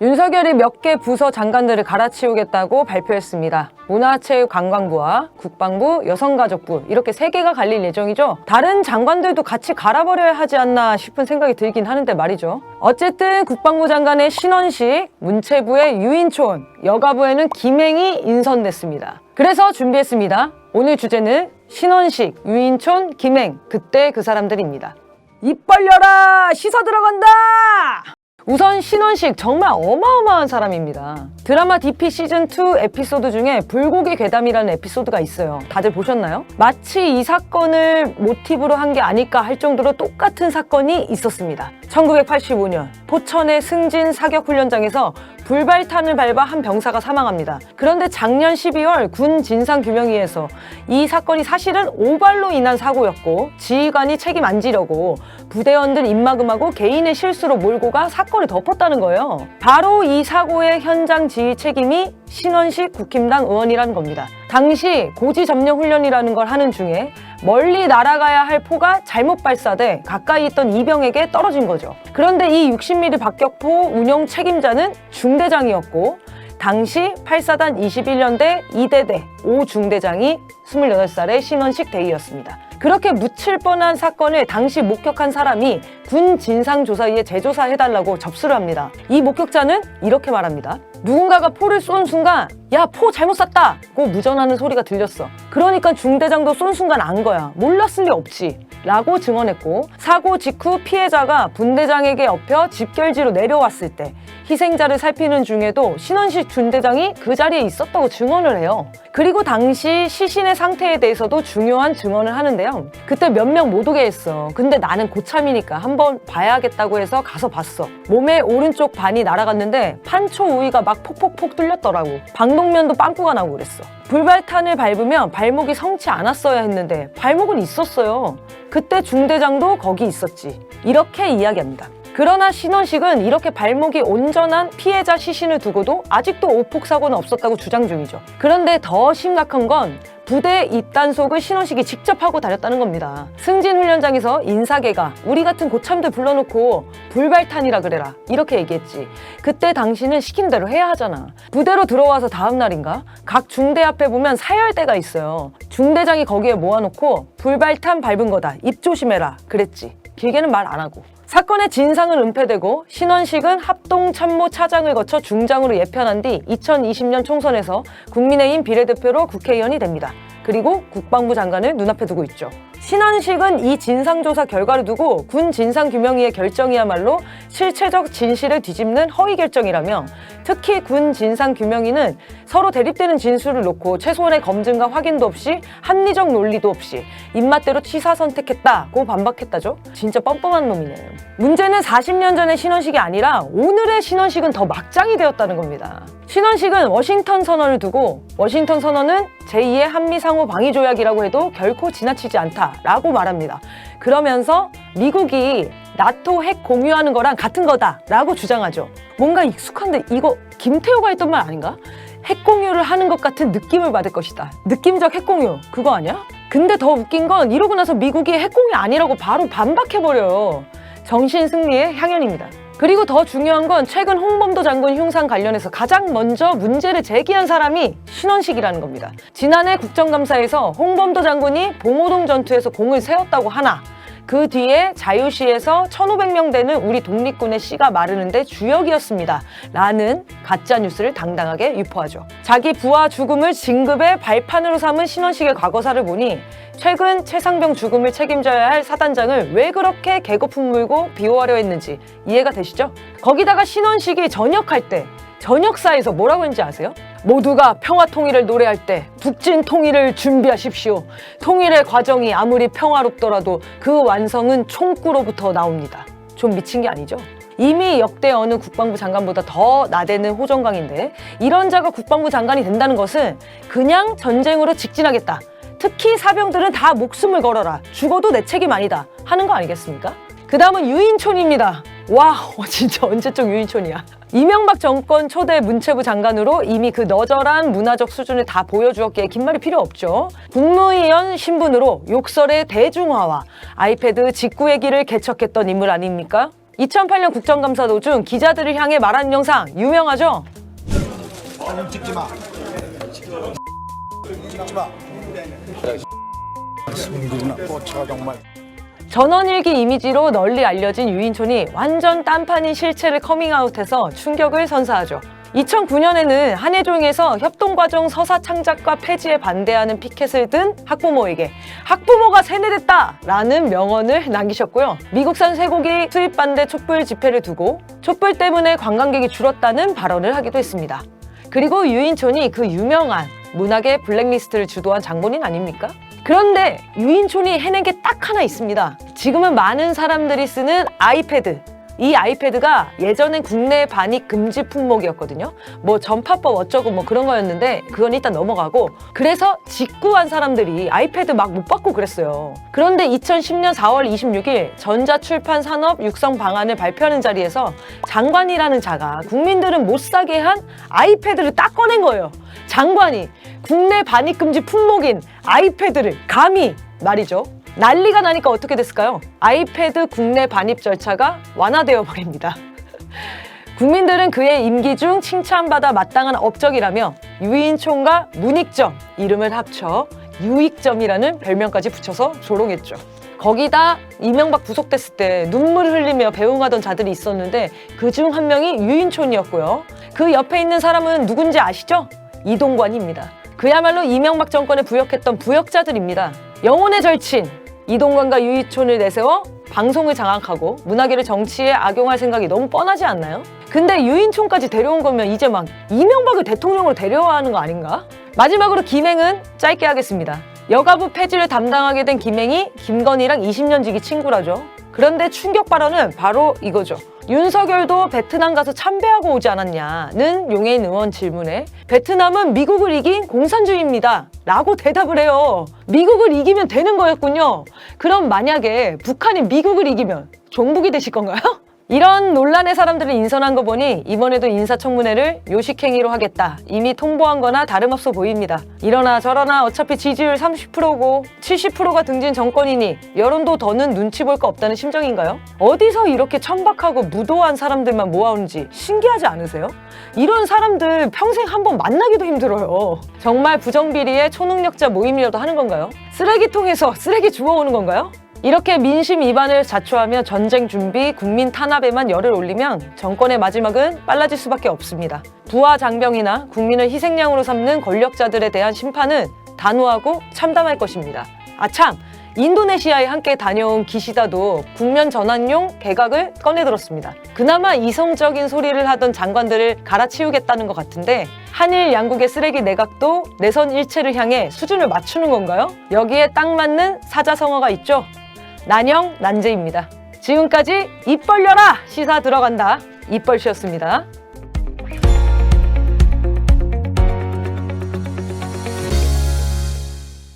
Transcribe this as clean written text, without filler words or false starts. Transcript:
윤석열이 몇 개 부서 장관들을 갈아치우겠다고 발표했습니다. 문화체육관광부와 국방부, 여성가족부 이렇게 3개가 갈릴 예정이죠. 다른 장관들도 같이 갈아버려야 하지 않나 싶은 생각이 들긴 하는데 말이죠. 어쨌든 국방부 장관의 신원식, 문체부의 유인촌, 여가부에는 김행이 인선됐습니다. 그래서 준비했습니다. 오늘 주제는 신원식, 유인촌, 김행, 그때 그 사람들입니다. 입 벌려라! 씻어 들어간다! 우선 신원식 정말 어마어마한 사람입니다. 드라마 DP 시즌2 에피소드 중에 불고기 괴담이라는 에피소드가 있어요. 다들 보셨나요? 마치 이 사건을 모티브로 한 게 아닐까 할 정도로 똑같은 사건이 있었습니다. 1985년 포천의 승진 사격훈련장에서 불발탄을 밟아 한 병사가 사망합니다. 그런데 작년 12월 군 진상규명위에서 이 사건이 사실은 오발로 인한 사고였고 지휘관이 책임 안 지려고 부대원들 입막음하고 개인의 실수로 몰고 가 사건을 덮었다는 거예요. 바로 이 사고의 현장 지휘 책임이 신원식 국힘당 의원이라는 겁니다. 당시 고지점령 훈련이라는 걸 하는 중에 멀리 날아가야 할 포가 잘못 발사돼 가까이 있던 이병에게 떨어진 거죠. 그런데 이 60mm 박격포 운용 책임자는 중대장이었고 당시 8사단 21년대 2대대 5중대장이 28살의 신원식 대위였습니다. 그렇게 묻힐 뻔한 사건을 당시 목격한 사람이 군 진상조사위에 재조사해달라고 접수를 합니다. 이 목격자는 이렇게 말합니다. 누군가가 포를 쏜 순간 야, 포 잘못 쐈다! 고 무전하는 소리가 들렸어. 그러니까 중대장도 쏜 순간 안 거야. 몰랐을 리 없지. 라고 증언했고 사고 직후 피해자가 분대장에게 엎여 집결지로 내려왔을 때 희생자를 살피는 중에도 신원식 중대장이 그 자리에 있었다고 증언을 해요. 그리고 당시 시신의 상태에 대해서도 중요한 증언을 하는데요. 그때 몇 명 못 오게 했어. 근데 나는 고참이니까 한번 봐야겠다고 해서 가서 봤어. 몸의 오른쪽 반이 날아갔는데 판초 우위가 막 폭폭폭 뚫렸더라고. 방독면도 빵꾸가 나고 그랬어. 불발탄을 밟으면 발목이 성치 않았어야 했는데 발목은 있었어요. 그때 중대장도 거기 있었지. 이렇게 이야기합니다. 그러나 신원식은 이렇게 발목이 온전한 피해자 시신을 두고도 아직도 오폭 사고는 없었다고 주장 중이죠. 그런데 더 심각한 건 부대 입단속을 신원식이 직접 하고 다녔다는 겁니다. 승진 훈련장에서 인사계가 우리 같은 고참들 불러놓고 불발탄이라 그래라 이렇게 얘기했지. 그때 당신은 시킨 대로 해야 하잖아. 부대로 들어와서 다음 날인가 각 중대 앞에 보면 사열대가 있어요. 중대장이 거기에 모아놓고 불발탄 밟은 거다 입 조심해라 그랬지. 길게는 말 안 하고. 사건의 진상은 은폐되고 신원식은 합동참모차장을 거쳐 중장으로 예편한 뒤 2020년 총선에서 국민의힘 비례대표로 국회의원이 됩니다. 그리고 국방부 장관을 눈앞에 두고 있죠. 신원식은 이 진상조사 결과를 두고 군 진상규명위의 결정이야말로 실체적 진실을 뒤집는 허위 결정이라며 특히 군 진상규명위는 서로 대립되는 진술을 놓고 최소한의 검증과 확인도 없이 합리적 논리도 없이 입맛대로 취사 선택했다고 반박했다죠. 진짜 뻔뻔한 놈이네요. 문제는 40년 전의 신원식이 아니라 오늘의 신원식은 더 막장이 되었다는 겁니다. 신원식은 워싱턴 선언을 두고 워싱턴 선언은 제2의 한미상호 방위조약이라고 해도 결코 지나치지 않다라고 말합니다. 그러면서 미국이 나토 핵 공유하는 거랑 같은 거다라고 주장하죠. 뭔가 익숙한데 이거 김태호가 했던 말 아닌가? 핵 공유를 하는 것 같은 느낌을 받을 것이다. 느낌적 핵 공유 그거 아니야? 근데 더 웃긴 건 이러고 나서 미국이 핵 공유 아니라고 바로 반박해버려요. 정신승리의 향연입니다. 그리고 더 중요한 건 최근 홍범도 장군 흉상 관련해서 가장 먼저 문제를 제기한 사람이 신원식이라는 겁니다. 지난해 국정감사에서 홍범도 장군이 봉오동 전투에서 공을 세웠다고 하나 그 뒤에 자유시에서 1,500명 되는 우리 독립군의 씨가 마르는데 주역이었습니다. 라는 가짜뉴스를 당당하게 유포하죠. 자기 부하 죽음을 진급의 발판으로 삼은 신원식의 과거사를 보니 최근 최상병 죽음을 책임져야 할 사단장을 왜 그렇게 개거품 물고 비호하려 했는지 이해가 되시죠? 거기다가 신원식이 전역할 때 전역사에서 뭐라고 했는지 아세요? 모두가 평화 통일을 노래할 때 북진 통일을 준비하십시오. 통일의 과정이 아무리 평화롭더라도 그 완성은 총구로부터 나옵니다. 좀 미친 게 아니죠? 이미 역대 어느 국방부 장관보다 더 나대는 호정강인데 이런 자가 국방부 장관이 된다는 것은 그냥 전쟁으로 직진하겠다. 특히 사병들은 다 목숨을 걸어라. 죽어도 내 책임 아니다. 하는 거 아니겠습니까? 그 다음은 유인촌입니다. 와, 진짜 언제적 유인촌이야. 이명박 정권 초대 문체부 장관으로 이미 그 너절한 문화적 수준을 다 보여주었기에 긴 말이 필요 없죠. 국무위원 신분으로 욕설의 대중화와 아이패드 직구 얘기를 개척했던 인물 아닙니까? 2008년 국정감사 도중 기자들을 향해 말한 영상 유명하죠? 사진 찍지 마. 찍지 마. 승부나 꽂혀 정말. 전원일기 이미지로 널리 알려진 유인촌이 완전 딴판인 실체를 커밍아웃해서 충격을 선사하죠. 2009년에는 한예종에서 협동과정 서사 창작과 폐지에 반대하는 피켓을 든 학부모에게 학부모가 세뇌됐다! 라는 명언을 남기셨고요. 미국산 쇠고기 수입 반대 촛불 집회를 두고 촛불 때문에 관광객이 줄었다는 발언을 하기도 했습니다. 그리고 유인촌이 그 유명한 문학의 블랙리스트를 주도한 장본인 아닙니까? 그런데 유인촌이 해낸 게 딱 하나 있습니다. 지금은 많은 사람들이 쓰는 아이패드. 이 아이패드가 예전엔 국내 반입 금지 품목이었거든요. 뭐 전파법 어쩌고 뭐 그런 거였는데 그건 일단 넘어가고, 그래서 직구한 사람들이 아이패드 막 못 받고 그랬어요. 그런데 2010년 4월 26일 전자출판산업 육성 방안을 발표하는 자리에서 장관이라는 자가 국민들은 못 사게 한 아이패드를 딱 꺼낸 거예요. 장관이 국내 반입 금지 품목인 아이패드를 감히 말이죠. 난리가 나니까 어떻게 됐을까요? 아이패드 국내 반입 절차가 완화되어 버립니다. 국민들은 그의 임기 중 칭찬받아 마땅한 업적이라며 유인촌과 문익점 이름을 합쳐 유익점이라는 별명까지 붙여서 조롱했죠. 거기다 이명박 구속됐을 때 눈물을 흘리며 배웅하던 자들이 있었는데 그중 한 명이 유인촌이었고요. 그 옆에 있는 사람은 누군지 아시죠? 이동관입니다. 그야말로 이명박 정권에 부역했던 부역자들입니다. 영혼의 절친 이동관과 유인촌을 내세워 방송을 장악하고 문화계를 정치에 악용할 생각이 너무 뻔하지 않나요? 근데 유인촌까지 데려온 거면 이제 막 이명박을 대통령으로 데려와야 하는 거 아닌가? 마지막으로 김행은 짧게 하겠습니다. 여가부 폐지를 담당하게 된 김행이 김건희랑 20년 지기 친구라죠. 그런데 충격 발언은 바로 이거죠. 윤석열도 베트남 가서 참배하고 오지 않았냐는 용해인 의원 질문에 베트남은 미국을 이긴 공산주의입니다 라고 대답을 해요. 미국을 이기면 되는 거였군요. 그럼 만약에 북한이 미국을 이기면 종북이 되실 건가요? 이런 논란의 사람들을 인선한 거 보니 이번에도 인사청문회를 요식행위로 하겠다 이미 통보한 거나 다름없어 보입니다. 이러나 저러나 어차피 지지율 30%고 70%가 등진 정권이니 여론도 더는 눈치 볼 거 없다는 심정인가요? 어디서 이렇게 천박하고 무도한 사람들만 모아오는지 신기하지 않으세요? 이런 사람들 평생 한번 만나기도 힘들어요. 정말 부정비리의 초능력자 모임이라도 하는 건가요? 쓰레기통에서 쓰레기 주워오는 건가요? 이렇게 민심 이반을 자초하며 전쟁 준비, 국민 탄압에만 열을 올리면 정권의 마지막은 빨라질 수밖에 없습니다. 부하 장병이나 국민을 희생양으로 삼는 권력자들에 대한 심판은 단호하고 참담할 것입니다. 아참! 인도네시아에 함께 다녀온 기시다도 국면 전환용 개각을 꺼내들었습니다. 그나마 이성적인 소리를 하던 장관들을 갈아치우겠다는 것 같은데 한일 양국의 쓰레기 내각도 내선 일체를 향해 수준을 맞추는 건가요? 여기에 딱 맞는 사자성어가 있죠. 난영 난제입니다. 지금까지 입 벌려라 시사 들어간다. 입벌씨였습니다.